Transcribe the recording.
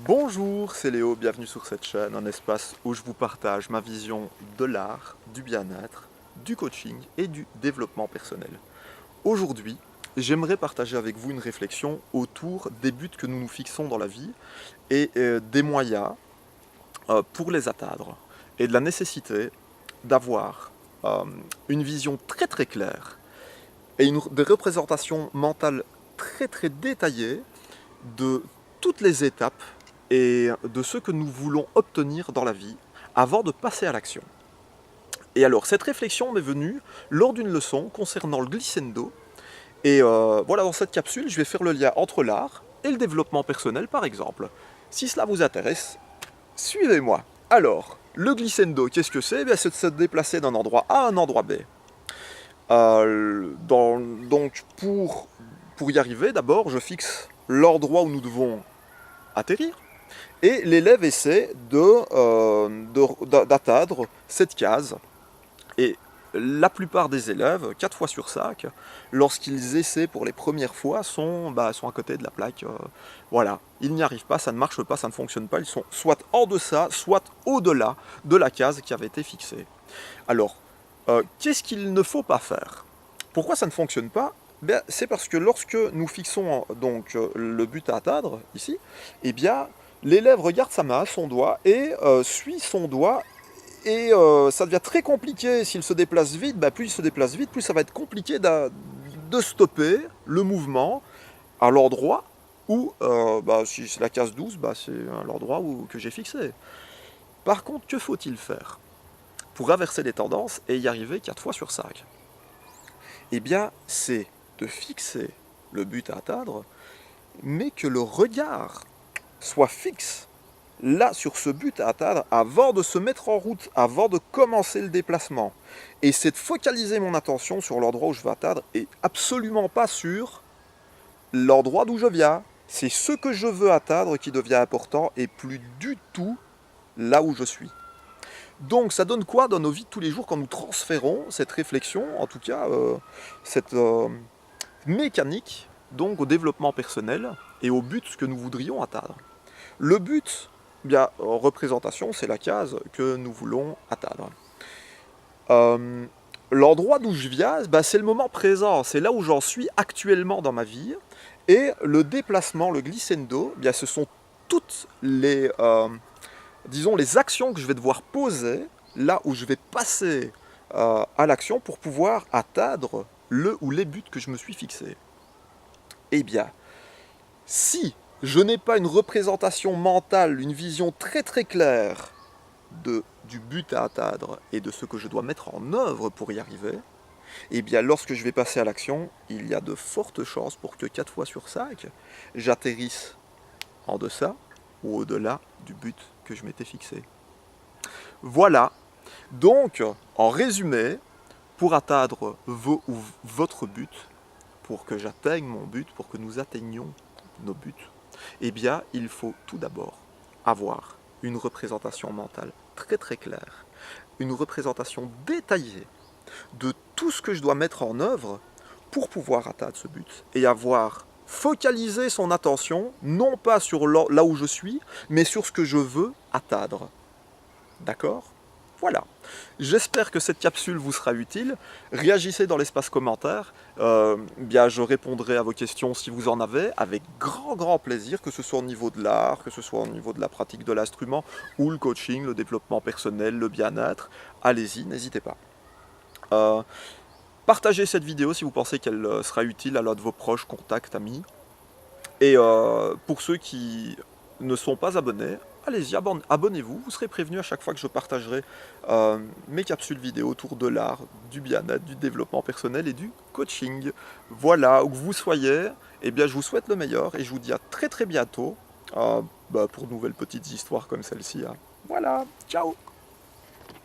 Bonjour, c'est Léo, bienvenue sur cette chaîne, un espace où je vous partage ma vision de l'art, du bien-être, du coaching et du développement personnel. Aujourd'hui, j'aimerais partager avec vous une réflexion autour des buts que nous nous fixons dans la vie et des moyens pour les atteindre et de la nécessité d'avoir une vision très claire et des représentations mentales très détaillées de toutes les étapes et de ce que nous voulons obtenir dans la vie avant de passer à l'action. Et alors, cette réflexion m'est venue lors d'une leçon concernant le glissando. Et voilà, dans cette capsule, je vais faire le lien entre l'art et le développement personnel, par exemple. Si cela vous intéresse, suivez-moi. Alors, le glissando, qu'est-ce que c'est? C'est de se déplacer d'un endroit A à un endroit B. Donc, pour y arriver, d'abord, je fixe l'endroit où nous devons atterrir. Et l'élève essaie d'atteindre cette case. Et la plupart des élèves, 4 fois sur 5, lorsqu'ils essaient pour les premières fois, sont à côté de la plaque. Voilà, ils n'y arrivent pas, ça ne marche pas, ça ne fonctionne pas. Ils sont soit en deçà, soit au-delà de la case qui avait été fixée. Alors, qu'est-ce qu'il ne faut pas faire? Pourquoi ça ne fonctionne pas? C'est parce que lorsque nous fixons donc le but à atteindre, ici, eh bien, l'élève regarde sa main, son doigt, et suit son doigt, et ça devient très compliqué s'il se déplace vite. Plus il se déplace vite, plus ça va être compliqué de stopper le mouvement à l'endroit où, si c'est la case 12, c'est l'endroit que j'ai fixé. Par contre, que faut-il faire pour inverser les tendances et y arriver 4 fois sur 5? Eh bien, c'est de fixer le but à atteindre, mais que le regard soit fixe là sur ce but à atteindre avant de se mettre en route, avant de commencer le déplacement. Et c'est de focaliser mon attention sur l'endroit où je veux atteindre et absolument pas sur l'endroit d'où je viens. C'est ce que je veux atteindre qui devient important et plus du tout là où je suis. Donc ça donne quoi dans nos vies de tous les jours quand nous transférons cette réflexion, en tout cas cette mécanique, donc au développement personnel et au but que nous voudrions atteindre. Le but, en représentation, c'est la case que nous voulons atteindre. L'endroit d'où je viens, c'est le moment présent, c'est là où j'en suis actuellement dans ma vie. Et le déplacement, le glissando, ce sont toutes les, disons, les actions que je vais devoir poser, là où je vais passer à l'action pour pouvoir atteindre le ou les buts que je me suis fixés. Eh bien, si je n'ai pas une représentation mentale, une vision très claire du but à atteindre et de ce que je dois mettre en œuvre pour y arriver, eh bien, lorsque je vais passer à l'action, il y a de fortes chances pour que 4 fois sur 5, j'atterrisse en deçà ou au-delà du but que je m'étais fixé. Voilà. Donc, en résumé, pour atteindre votre but, pour que j'atteigne mon but, pour que nous atteignions nos buts, eh bien, il faut tout d'abord avoir une représentation mentale très claire, une représentation détaillée de tout ce que je dois mettre en œuvre pour pouvoir atteindre ce but et avoir focalisé son attention non pas sur là où je suis, mais sur ce que je veux atteindre. D'accord ? Voilà. J'espère que cette capsule vous sera utile. Réagissez dans l'espace commentaire. Je répondrai à vos questions si vous en avez, avec grand plaisir, que ce soit au niveau de l'art, que ce soit au niveau de la pratique de l'instrument, ou le coaching, le développement personnel, le bien-être. Allez-y, n'hésitez pas. Partagez cette vidéo si vous pensez qu'elle sera utile à l'un de vos proches, contacts, amis. Et pour ceux qui ne sont pas abonnés, allez-y, abonnez-vous, vous serez prévenus à chaque fois que je partagerai mes capsules vidéo autour de l'art, du bien-être, du développement personnel et du coaching. Voilà, où que vous soyez, je vous souhaite le meilleur et je vous dis à très bientôt pour de nouvelles petites histoires comme celle-ci. Voilà, ciao!